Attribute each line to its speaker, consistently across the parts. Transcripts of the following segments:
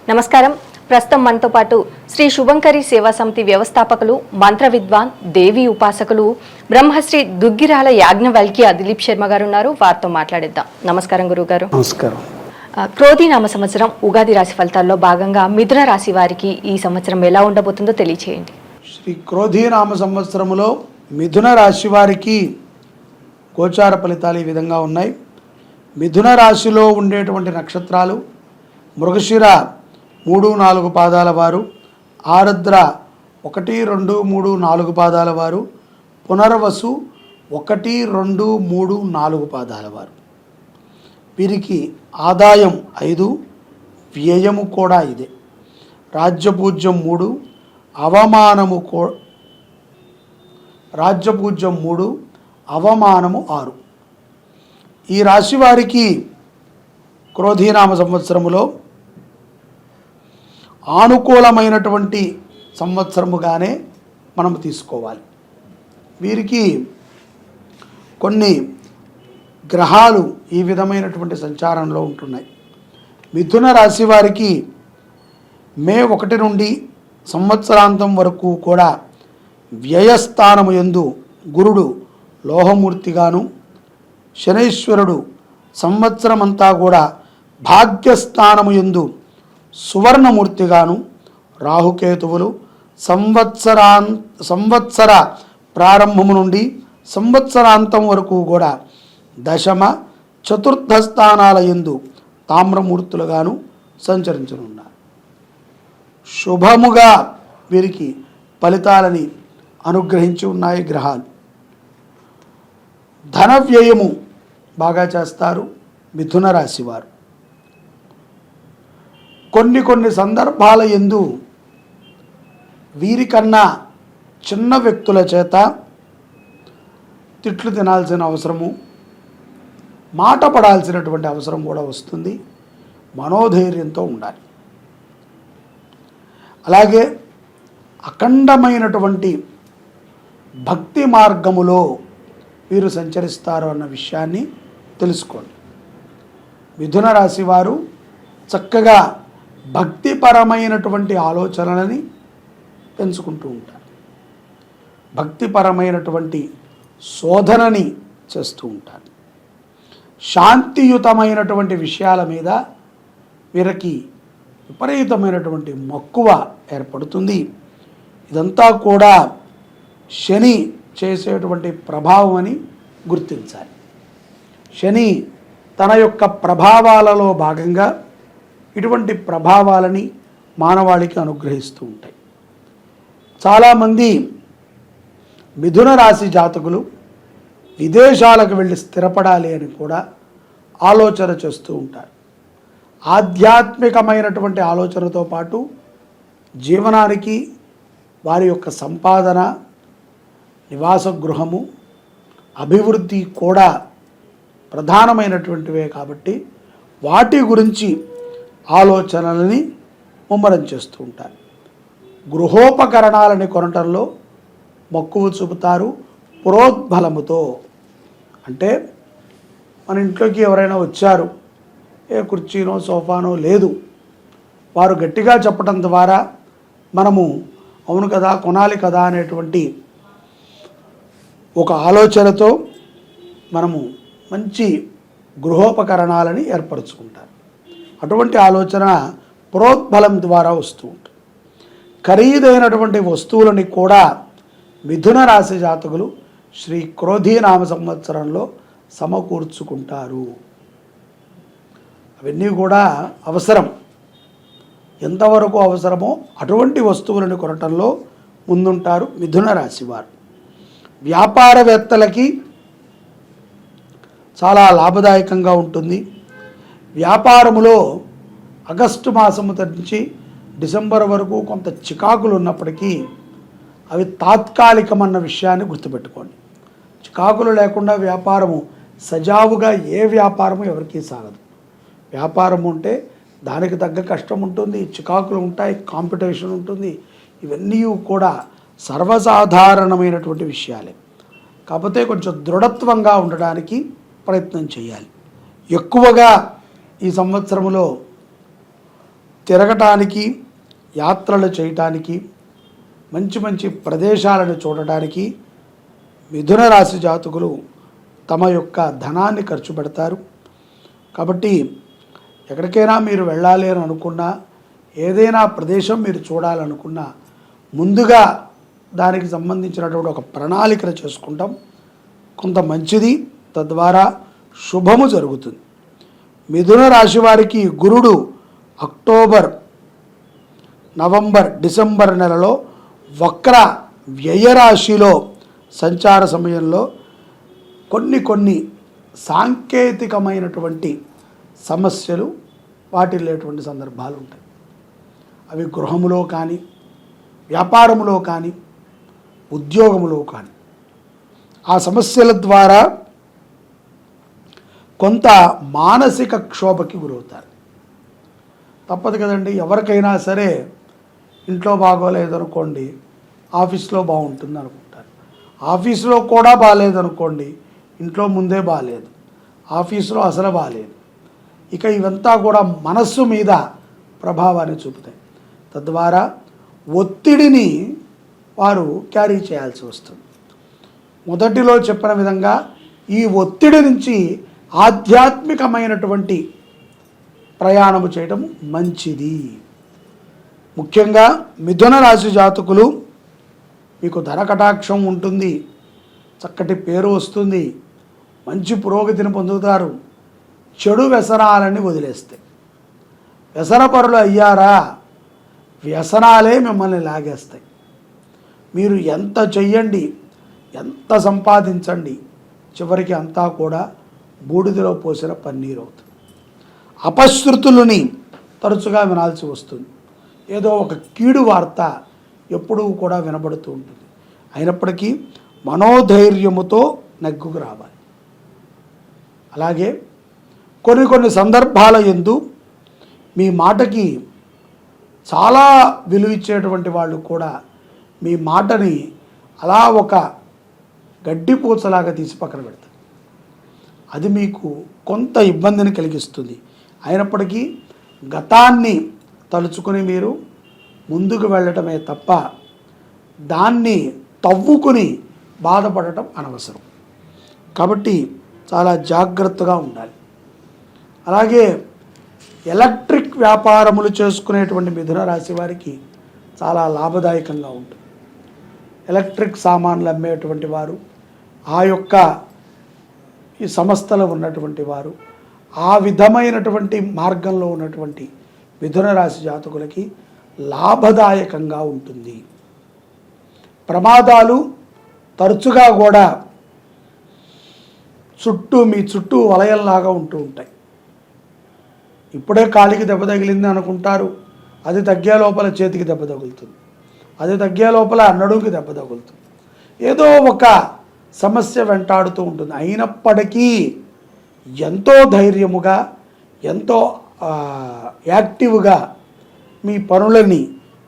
Speaker 1: నమస్కారం. ప్రస్తుతం మనతో పాటు శ్రీ శుభంకరి సేవా సమితి వ్యవస్థాపకులు, మంత్ర విద్వాన్, దేవి ఉపాసకులు, బ్రహ్మశ్రీ దుగ్గిరాల యాజ్ఞవల్క్య దిలీప్ శర్మ గారు ఉన్నారు. వారితో మాట్లాడిద్దాం. నమస్కారం గురుగారు.
Speaker 2: నమస్కారం.
Speaker 1: క్రోధీనామ సంవత్సరం ఉగాది రాశి ఫలితాల్లో భాగంగా మిథున రాశి వారికి ఈ సంవత్సరం ఎలా ఉండబోతుందో తెలియచేయండి.
Speaker 2: శ్రీ క్రోధీనామ సంవత్సరములో మిథున రాశి వారికి గోచార ఫలితాలు ఈ విధంగా ఉన్నాయి. మిథున రాశిలో ఉండేటువంటి నక్షత్రాలు మృగశిర 3-4 పాదాల వారు, ఆరుద్ర 1, 2, 3, 4 పాదాల వారు, పునర్వసు 1, 2, 3, 4 పాదాల వారు. వీరికి ఆదాయం 5, వ్యయము కూడా ఇదే. రాజ్యపూజ్యం 3, రాజ్యపూజ్యం 3, అవమానము 6. ఈ రాశి వారికి క్రోధీనామ సంవత్సరములో ఆనుకూలమైనటువంటి సంవత్సరముగానే మనం తీసుకోవాలి. వీరికి కొన్ని గ్రహాలు ఈ విధమైనటువంటి సంచారంలో ఉంటున్నాయి. మిథున రాశి వారికి మే 1 నుండి సంవత్సరాంతం వరకు కూడా వ్యయస్థానము యందు గురుడు లోహమూర్తిగాను, శనైశ్వరుడు సంవత్సరమంతా కూడా భాగ్యస్థానము యందు సువర్ణమూర్తిగాను, రాహుకేతువులు సంవత్సర ప్రారంభము నుండి సంవత్సరాంతం వరకు కూడా దశమ, చతుర్థ స్థానాల యందు తామ్రమూర్తులుగాను సంచరించనున్నారు. శుభముగా వీరికి ఫలితాలని అనుగ్రహించి ఉన్నాయి గ్రహాలు. ధన వ్యయము బాగా చేస్తారు మిథున రాశి వారు. కొన్ని సందర్భాల యందు వీరికన్నా చిన్న వ్యక్తుల చేత తిట్లు తినాల్సిన అవసరము, మాట పడాల్సినటువంటి అవసరం కూడా వస్తుంది. మనోధైర్యంతో ఉండాలి. అలాగే అఖండమైనటువంటి భక్తి మార్గములో వీరు సంచరిస్తారు అన్న విషయాన్ని తెలుసుకోండి. మిథున రాశి వారు చక్కగా భక్తిపరమైనటువంటి ఆలోచనలని పెంచుకుంటూ ఉంటారు. భక్తిపరమైనటువంటి శోధనని చేస్తూ ఉంటారు. శాంతియుతమైనటువంటి విషయాల మీద వీరికి విపరీతమైనటువంటి మక్కువ ఏర్పడుతుంది. ఇదంతా కూడా శని చేసేటువంటి ప్రభావం అని గుర్తించాలి. శని తన యొక్క ప్రభావాలలో భాగంగా ఇటువంటి ప్రభావాలని మానవాళికి అనుగ్రహిస్తూ ఉంటాయి. చాలామంది మిథున రాశి జాతకులు విదేశాలకు వెళ్ళి స్థిరపడాలి అని కూడా ఆలోచన చేస్తూ ఉంటారు. ఆధ్యాత్మికమైనటువంటి ఆలోచనతో పాటు జీవనానికి వారి యొక్క సంపాదన, నివాస గృహము, అభివృద్ధి కూడా ప్రధానమైనటువంటివే కాబట్టి వాటి గురించి ఆలోచనలని ముమ్మరం చేస్తూ ఉంటారు. గృహోపకరణాలని కొనటంలో మక్కువ చూపుతారు ప్రోద్బలముతో. అంటే మన ఇంట్లోకి ఎవరైనా వచ్చారు, ఏ కుర్చీనో సోఫానో లేదు, వారు గట్టిగా చెప్పడం ద్వారా మనము అవును కదా, కొనాలి కదా అనేటువంటి ఒక ఆలోచనతో మనము మంచి గృహోపకరణాలని ఏర్పరచుకుంటారు. అటువంటి ఆలోచన ప్రోద్బలం ద్వారా వస్తూ ఉంటుంది. ఖరీదైనటువంటి వస్తువులని కూడా మిథున రాశి జాతకులు శ్రీ క్రోధీనామ సంవత్సరంలో సమకూర్చుకుంటారు. అవన్నీ కూడా అవసరం. ఎంతవరకు అవసరమో అటువంటి వస్తువులను కొనటంలో ముందుంటారు మిథున రాశి వారు. వ్యాపారవేత్తలకి చాలా లాభదాయకంగా ఉంటుంది. వ్యాపారములో ఆగస్టు మాసము నుంచి డిసెంబర్ వరకు కొంత చికాకులు ఉన్నప్పటికీ అవి తాత్కాలికమన్న విషయాన్ని గుర్తుపెట్టుకోండి. చికాకులు లేకుండా వ్యాపారము సజావుగా ఏ వ్యాపారము ఎవరికీ సాగదు. వ్యాపారం ఉంటే దానికి తగ్గ కష్టం ఉంటుంది, చికాకులు ఉంటాయి, కాంపిటీషన్ ఉంటుంది. ఇవన్నీ కూడా సర్వసాధారణమైనటువంటి విషయాలే. కాకపోతే కొంచెం దృఢత్వంగా ఉండడానికి ప్రయత్నం చేయాలి. ఎక్కువగా ఈ సంవత్సరంలో తిరగటానికి, యాత్రలు చేయటానికి, మంచి మంచి ప్రదేశాలను చూడటానికి మిథున రాశి జాతకులు తమ యొక్క ధనాన్ని ఖర్చు పెడతారు. కాబట్టి ఎక్కడికైనా మీరు వెళ్ళాలి అని అనుకున్నా, ఏదైనా ప్రదేశం మీరు చూడాలనుకున్నా ముందుగా దానికి సంబంధించినటువంటి ఒక ప్రణాళికను చేసుకుంటాం, కొంత మంచిది, తద్వారా శుభము జరుగుతుంది. మిథున రాశి వారికి గురుడు అక్టోబర్, నవంబర్, డిసెంబర్ నెలలో వక్ర వ్యయరాశిలో సంచార సమయంలో కొన్ని సాంకేతికమైనటువంటి సమస్యలు వాటిల్లేటువంటి సందర్భాలు ఉంటాయి. అవి గృహములో కానీ, వ్యాపారములో కానీ, ఉద్యోగములో కానీ ఆ సమస్యల ద్వారా కొంత మానసిక క్షోభకి గురవుతారు. తప్పదు కదండి, ఎవరికైనా సరే ఇంట్లో బాగోలేదనుకోండి, ఆఫీస్లో బాగుంటుంది అనుకుంటారు. ఆఫీసులో కూడా బాగాలేదనుకోండి, ఇంట్లో ముందే బాగాలేదు, ఆఫీసులో అసలు బాగాలేదు. ఇక ఇవంతా కూడా మనస్సు మీద ప్రభావాన్ని చూపుతాయి. తద్వారా ఒత్తిడిని వారు క్యారీ చేయాల్సి వస్తుంది. మొదటిలో చెప్పిన విధంగా ఈ ఒత్తిడి నుంచి ఆధ్యాత్మికమైనటువంటి ప్రయాణము చేయడం మంచిది. ముఖ్యంగా మిథున రాశి జాతకులు మీకు ధన కటాక్షం ఉంటుంది, చక్కటి పేరు వస్తుంది, మంచి పురోగతిని పొందుతారు. చెడు వ్యసనాలని వదిలేస్తే, వ్యసనపరులు అయ్యారా, వ్యసనాలే మిమ్మల్ని లాగేస్తాయి. మీరు ఎంత చెయ్యండి, ఎంత సంపాదించండి, చివరికి అంతా కూడా బూడిదలో పోసిన పన్నీరు అవుతుంది. అపశృతులని తరచుగా వినాల్సి వస్తుంది. ఏదో ఒక కీడు వార్త ఎప్పుడూ కూడా వినబడుతూ ఉంటుంది. అయినప్పటికీ మనోధైర్యముతో నెగ్గుకు రావాలి. అలాగే కొన్ని సందర్భాల యందు మీ మాటకి చాలా విలువ ఇచ్చేటువంటి వాళ్ళు కూడా మీ మాటని అలా ఒక గడ్డిపూచలాగా తీసి పక్కన పెడతారు. అది మీకు కొంత ఇబ్బందిని కలిగిస్తుంది. అయినప్పటికీ గతాన్ని తలుచుకుని మీరు ముందుకు వెళ్ళటమే తప్ప దాన్ని తవ్వుకుని బాధపడటం అనవసరం. కాబట్టి చాలా జాగ్రత్తగా ఉండాలి. అలాగే ఎలక్ట్రిక్ వ్యాపారములు చేసుకునేటువంటి మిథున రాశి వారికి చాలా లాభదాయకంగా ఉంటుంది. ఎలక్ట్రిక్ సామాన్లు అమ్మేటువంటి వారు, ఆ యొక్క ఈ సంస్థలో ఉన్నటువంటి వారు, ఆ విధమైనటువంటి మార్గంలో ఉన్నటువంటి మిథున రాశి జాతకులకి లాభదాయకంగా ఉంటుంది. ప్రమాదాలు తరచుగా కూడా మీ చుట్టూ వలయంలాగా ఉంటూ ఉంటాయి. ఇప్పుడే కాలికి దెబ్బ తగిలింది అనుకుంటారు, అది తగ్గే లోపల చేతికి దెబ్బ తగులుతుంది, అది తగ్గే లోపల నడుముకి దెబ్బ తగులుతుంది. ఏదో ఒక సమస్య వెంటాడుతూ ఉంటుంది. అయినప్పటికీ ఎంతో ధైర్యముగా, ఎంతో యాక్టివ్గా మీ పనులని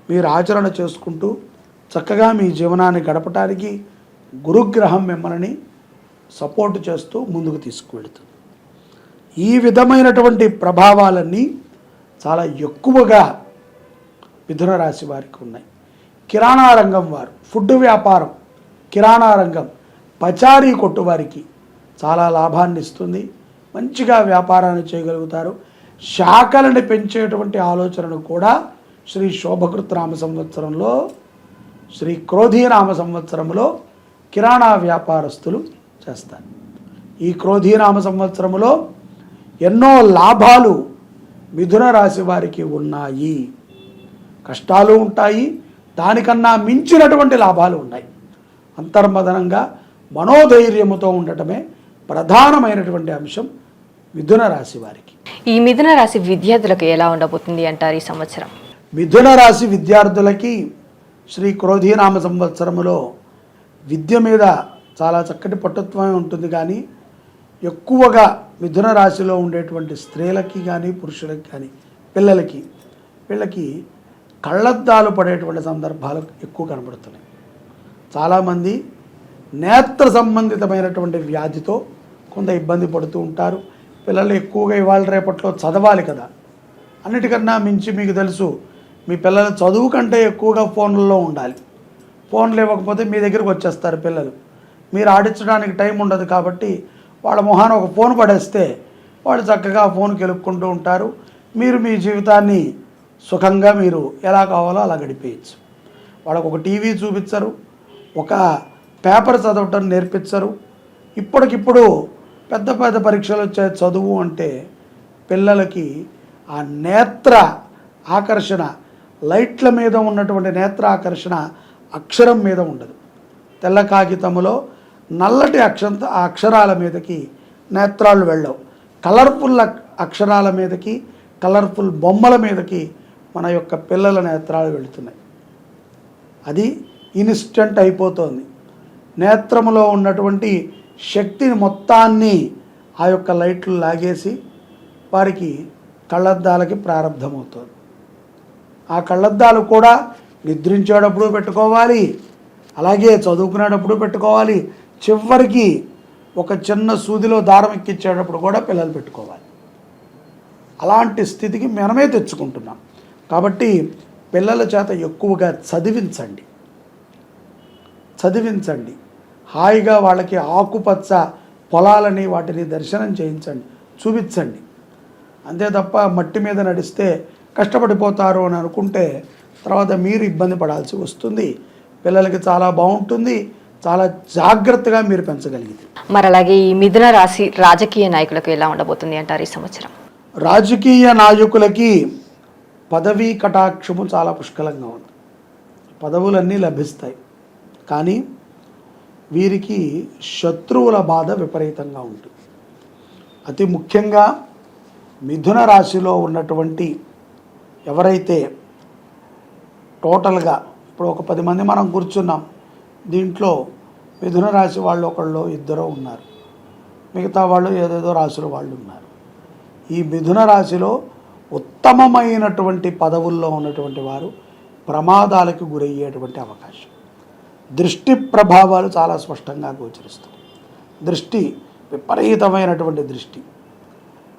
Speaker 2: మీరు ఆచరణ చేసుకుంటూ చక్కగా మీ జీవనాన్ని గడపటానికి గురుగ్రహం మిమ్మల్ని సపోర్ట్ చేస్తూ ముందుకు తీసుకువెళుతుంది. ఈ విధమైనటువంటి ప్రభావాలన్నీ చాలా ఎక్కువగా మిథున రాశి వారికి ఉన్నాయి. కిరాణా రంగం వారు, ఫుడ్ వ్యాపారం, కిరాణా రంగం, పచారీ కొట్టు వారికి చాలా లాభాన్ని ఇస్తుంది. మంచిగా వ్యాపారాన్ని చేయగలుగుతారు. శాఖలను పెంచేటువంటి ఆలోచనను కూడా శ్రీ శోభకృత్ నామ సంవత్సరంలో, శ్రీ క్రోధీనామ సంవత్సరంలో కిరాణా వ్యాపారస్తులు చేస్తారు. ఈ క్రోధీనామ సంవత్సరంలో ఎన్నో లాభాలు మిథున రాశి వారికి ఉన్నాయి. కష్టాలు ఉంటాయి, దానికన్నా మించినటువంటి లాభాలు ఉన్నాయి. అంతర్మదనంగా మనోధైర్యముతో ఉండటమే ప్రధానమైనటువంటి అంశం మిథున రాశి వారికి.
Speaker 1: ఈ మిథున రాశి విద్యార్థులకు ఎలా ఉండబోతుంది అంటారు ఈ సంవత్సరం?
Speaker 2: మిథున రాశి విద్యార్థులకి శ్రీ క్రోధీనామ సంవత్సరములో విద్య మీద చాలా చక్కటి పట్టుత్వమే ఉంటుంది. కానీ ఎక్కువగా మిథున రాశిలో ఉండేటువంటి స్త్రీలకి కానీ, పురుషులకి కానీ, వీళ్ళకి కళ్ళద్దాలు పడేటువంటి సందర్భాలు ఎక్కువ కనబడుతున్నాయి. చాలామంది నేత్ర సంబంధితమైనటువంటి వ్యాధితో కొంత ఇబ్బంది పడుతూ ఉంటారు. పిల్లలు ఎక్కువగా ఇవాళ రేపట్లో చదవాలి కదా, అన్నిటికన్నా మించి మీకు తెలుసు, మీ పిల్లల చదువు కంటే ఎక్కువగా ఫోన్లలో ఉండాలి. ఫోన్లు ఇవ్వకపోతే మీ దగ్గరికి వచ్చేస్తారు పిల్లలు. మీరు ఆడించడానికి టైం ఉండదు కాబట్టి వాళ్ళ మొహాన ఒక ఫోన్ పడేస్తే వాళ్ళు చక్కగా ఫోన్కి ఎలుక్కుంటూ ఉంటారు. మీరు మీ జీవితాన్ని సుఖంగా మీరు ఎలా కావాలో అలా గడిపేయచ్చు. వాళ్ళకు ఒక టీవీ చూపించరు, ఒక పేపర్ చదవటం నేర్పించరు. ఇప్పటికిప్పుడు పెద్ద పెద్ద పరీక్షలు వచ్చే చదువు అంటే పిల్లలకి ఆ నేత్ర ఆకర్షణ, లైట్ల మీద ఉన్నటువంటి నేత్ర ఆకర్షణ అక్షరం మీద ఉండదు. తెల్ల కాగితములో నల్లటి అక్షరాల మీదకి నేత్రాలు వెళ్ళవు. కలర్ఫుల్ అక్షరాల మీదకి, కలర్ఫుల్ బొమ్మల మీదకి మన యొక్క పిల్లల నేత్రాలు వెళుతున్నాయి. అది ఇన్స్టెంట్ అయిపోతుంది. నేత్రములో ఉన్నటువంటి శక్తిని మొత్తాన్ని ఆ యొక్క లైట్లు లాగేసి వారికి కళ్ళద్దాలకి ప్రారంభమవుతుంది. ఆ కళ్ళద్దాలు కూడా నిద్రించేటప్పుడు పెట్టుకోవాలి, అలాగే చదువుకునేటప్పుడు పెట్టుకోవాలి, చివరికి ఒక చిన్న సూదిలో దారం ఎక్కించేటప్పుడు కూడా పిల్లలు పెట్టుకోవాలి. అలాంటి స్థితికి మనమే తెచ్చుకుంటున్నాం. కాబట్టి పిల్లల చేత ఎక్కువగా చదివించండి. హాయిగా వాళ్ళకి ఆకుపచ్చ పొలాలని వాటిని దర్శనం చేయించండి, చూపించండి. అంతే తప్ప మట్టి మీద నడిస్తే కష్టపడిపోతారు అని అనుకుంటే తర్వాత మీరు ఇబ్బంది పడాల్సి వస్తుంది. పిల్లలకి చాలా బాగుంటుంది, చాలా జాగ్రత్తగా మీరు పెంచగలిగితే.
Speaker 1: మరి అలాగే ఈ మిథున రాశి రాజకీయ నాయకులకు ఎలా ఉండబోతుంది అంటారు ఈ సంవత్సరం?
Speaker 2: రాజకీయ నాయకులకి పదవీ కటాక్షము చాలా పుష్కలంగా ఉంది. పదవులన్నీ లభిస్తాయి, కానీ వీరికి శత్రువుల బాధ విపరీతంగా ఉంటుంది. అతి ముఖ్యంగా మిథున రాశిలో ఉన్నటువంటి ఎవరైతే టోటల్గా ఇప్పుడు ఒక 10 మంది మనం కూర్చున్నాం, దీంట్లో మిథున రాశి వాళ్ళు ఒకళ్ళు ఇద్దరు ఉన్నారు, మిగతా వాళ్ళు ఏదేదో రాశుల వాళ్ళు ఉన్నారు. ఈ మిథున రాశిలో ఉత్తమమైనటువంటి పదవుల్లో ఉన్నటువంటి వారు ప్రమాదాలకు గురయ్యేటువంటి అవకాశం. దృష్టి ప్రభావాలు చాలా స్పష్టంగా గోచరిస్తాయి. దృష్టి విపరీతమైనటువంటి దృష్టి.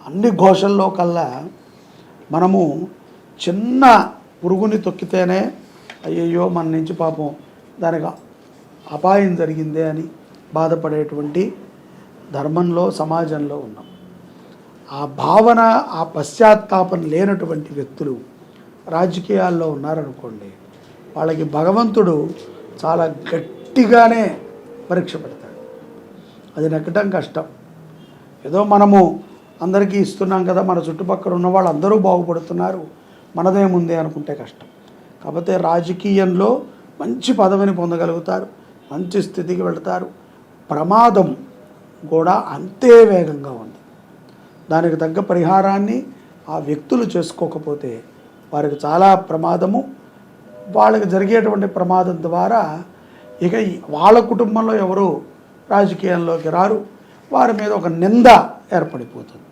Speaker 2: అన్ని ఘోషల్లో కల్లా మనము చిన్న పురుగుని తొక్కితేనే అయ్యయ్యో మన నుంచి పాపం దానికి అపాయం జరిగిందే అని బాధపడేటువంటి ధర్మంలో, సమాజంలో ఉన్నాం. ఆ భావన, ఆ పశ్చాత్తాపం లేనటువంటి వ్యక్తులు రాజకీయాల్లో ఉన్నారనుకోండి, వాళ్ళకి భగవంతుడు చాలా గట్టిగానే పరీక్ష పెడతాడు. అది నెగ్గటం కష్టం. ఏదో మనము అందరికీ ఇస్తున్నాం కదా, మన చుట్టుపక్కల ఉన్న వాళ్ళు అందరూ బాగుపడుతున్నారు, మనదేముంది అనుకుంటే కష్టం. కాకపోతే రాజకీయంలో మంచి పదవిని పొందగలుగుతారు, మంచి స్థితికి వెళతారు. ప్రమాదం కూడా అంతే వేగంగా ఉంది. దానికి తగ్గ పరిహారాన్ని ఆ వ్యక్తులు చేసుకోకపోతే వారికి చాలా ప్రమాదము. వాళ్ళకి జరిగేటువంటి ప్రమాదం ద్వారా ఇక వాళ్ళ కుటుంబంలో ఎవరు రాజకీయాల్లోకి రారు, వారి మీద ఒక నింద ఏర్పడిపోతుంది.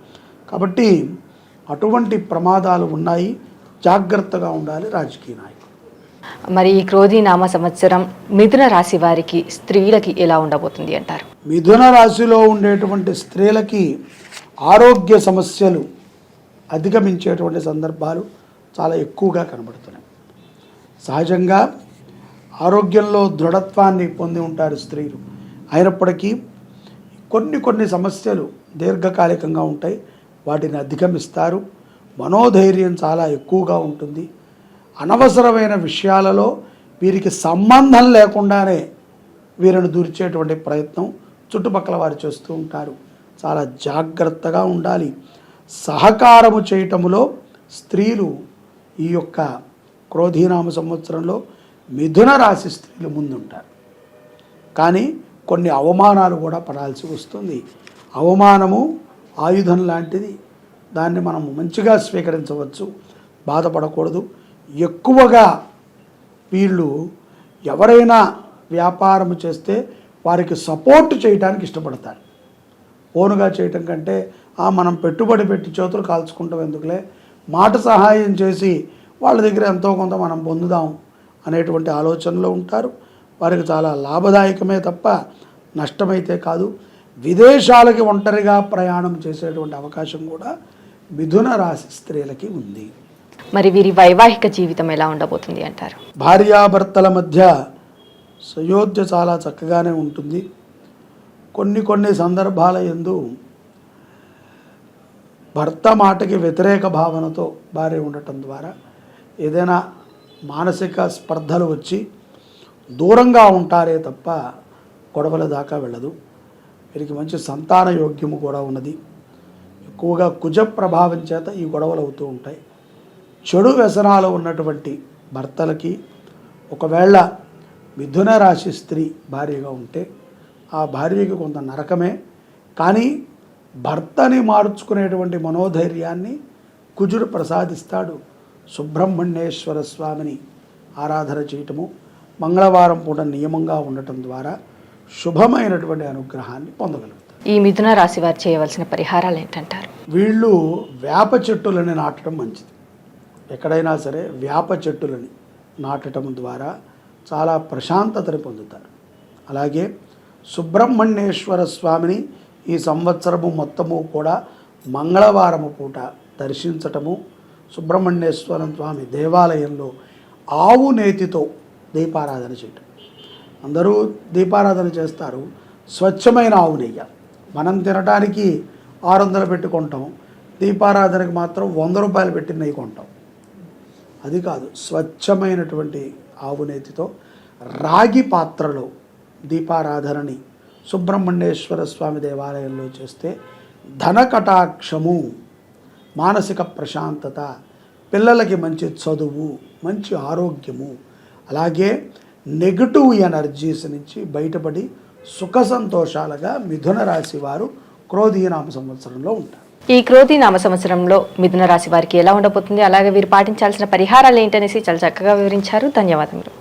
Speaker 2: కాబట్టి అటువంటి ప్రమాదాలు ఉన్నాయి, జాగ్రత్తగా ఉండాలి రాజకీయ నాయకులు.
Speaker 1: మరి ఈ క్రోధీనామ సంవత్సరం మిథున రాశి వారికి, స్త్రీలకి ఎలా ఉండబోతుంది అంటారు?
Speaker 2: మిథున రాశిలో ఉండేటువంటి స్త్రీలకి ఆరోగ్య సమస్యలు అధిగమించేటువంటి సందర్భాలు చాలా ఎక్కువగా కనబడుతున్నాయి. సహజంగా ఆరోగ్యంలో దృఢత్వాన్ని పొంది ఉంటారు స్త్రీలు. అయినప్పటికీ కొన్ని సమస్యలు దీర్ఘకాలికంగా ఉంటాయి, వాటిని అధిగమిస్తారు. మనోధైర్యం చాలా ఎక్కువగా ఉంటుంది. అనవసరమైన విషయాలలో వీరికి సంబంధం లేకుండానే వీరిని దూర్చేటువంటి ప్రయత్నం చుట్టుపక్కల వారు చేస్తూ ఉంటారు. చాలా జాగ్రత్తగా ఉండాలి. సహకారము చేయటములో స్త్రీలు ఈ యొక్క క్రోధీనామ సంవత్సరంలో మిథున రాశి స్త్రీలు ముందుంటారు. కానీ కొన్ని అవమానాలు కూడా పడాల్సి వస్తుంది. అవమానము ఆయుధం లాంటిది, దాన్ని మనం మంచిగా స్వీకరించవచ్చు, బాధపడకూడదు. ఎక్కువగా వీళ్ళు ఎవరైనా వ్యాపారం చేస్తే వారికి సపోర్ట్ చేయడానికి ఇష్టపడతారు. ఓనుగా చేయటం కంటే మనం పెట్టుబడి పెట్టి చేతులు కాల్చుకుంటాం ఎందుకులే, మాట సహాయం చేసి వాళ్ళ దగ్గర ఎంతో కొంత మనం పొందుదాం అనేటువంటి ఆలోచనలో ఉంటారు. వారికి చాలా లాభదాయకమే తప్ప నష్టమైతే కాదు. విదేశాలకి ఒంటరిగా ప్రయాణం చేసేటువంటి అవకాశం కూడా మిథున రాశి స్త్రీలకి ఉంది.
Speaker 1: మరి వీరి వైవాహిక జీవితం ఎలా ఉండబోతుంది అంటారు?
Speaker 2: భార్యాభర్తల మధ్య సయోధ్య చాలా చక్కగానే ఉంటుంది. కొన్ని సందర్భాల యందు భర్త మాటకి వ్యతిరేక భావనతో భార్య ఉండటం ద్వారా ఏదైనా మానసిక స్పర్ధలు వచ్చి దూరంగా ఉంటారే తప్ప గొడవల దాకా వెళ్ళదు. వీరికి మంచి సంతాన యోగ్యము కూడా ఉన్నది. ఎక్కువగా కుజ ప్రభావం చేత ఈ గొడవలు అవుతూ ఉంటాయి. చెడు వ్యసనాలు ఉన్నటువంటి భర్తలకి ఒకవేళ మిథున రాశి స్త్రీ భార్యగా ఉంటే ఆ భార్యకి కొంత నరకమే. కానీ భర్తని మార్చుకునేటువంటి మనోధైర్యాన్ని కుజుడు ప్రసాదిస్తాడు. సుబ్రహ్మణ్యేశ్వర స్వామిని ఆరాధన చేయటము, మంగళవారం పూట నియమంగా ఉండటం ద్వారా శుభమైనటువంటి అనుగ్రహాన్ని పొందగలుగుతారు.
Speaker 1: ఈ మిథున రాశి వారు చేయవలసిన పరిహారాలు ఏంటంటారు?
Speaker 2: వీళ్ళు వేప చెట్టులని నాటడం మంచిది. ఎక్కడైనా సరే వేప చెట్టులని నాటడం ద్వారా చాలా ప్రశాంతతని పొందుతారు. అలాగే సుబ్రహ్మణ్యేశ్వర స్వామిని ఈ సంవత్సరము మొత్తము కూడా మంగళవారము పూట దర్శించటము, సుబ్రహ్మణ్యేశ్వర స్వామి దేవాలయంలో ఆవు నేతితో దీపారాధన చేయటం. అందరూ దీపారాధన చేస్తారు, స్వచ్ఛమైన ఆవు నెయ్యి. మనం తినడానికి 600 పెట్టుకుంటాం, దీపారాధనకి మాత్రం 100 రూపాయలు పెట్టి నెయ్యి కొంటాం. అది కాదు, స్వచ్ఛమైనటువంటి ఆవు నేతితో రాగి పాత్రలో దీపారాధనని సుబ్రహ్మణ్యేశ్వర స్వామి దేవాలయంలో చేస్తే ధన కటాక్షము, మానసిక ప్రశాంతత, పిల్లలకి మంచి చదువు, మంచి ఆరోగ్యము, అలాగే నెగటివ్ ఎనర్జీస్ నుంచి బయటపడి సుఖ సంతోషాలుగా మిథున రాశి వారు క్రోధీనామ సంవత్సరంలో ఉంటారు.
Speaker 1: ఈ క్రోధి నామ సంవత్సరంలో మిథున రాశి వారికి ఎలా ఉండబోతుంది, అలాగే వీరు పాటించాల్సిన పరిహారాలు ఏంటనేసి చాలా చక్కగా వివరించారు. ధన్యవాదములు.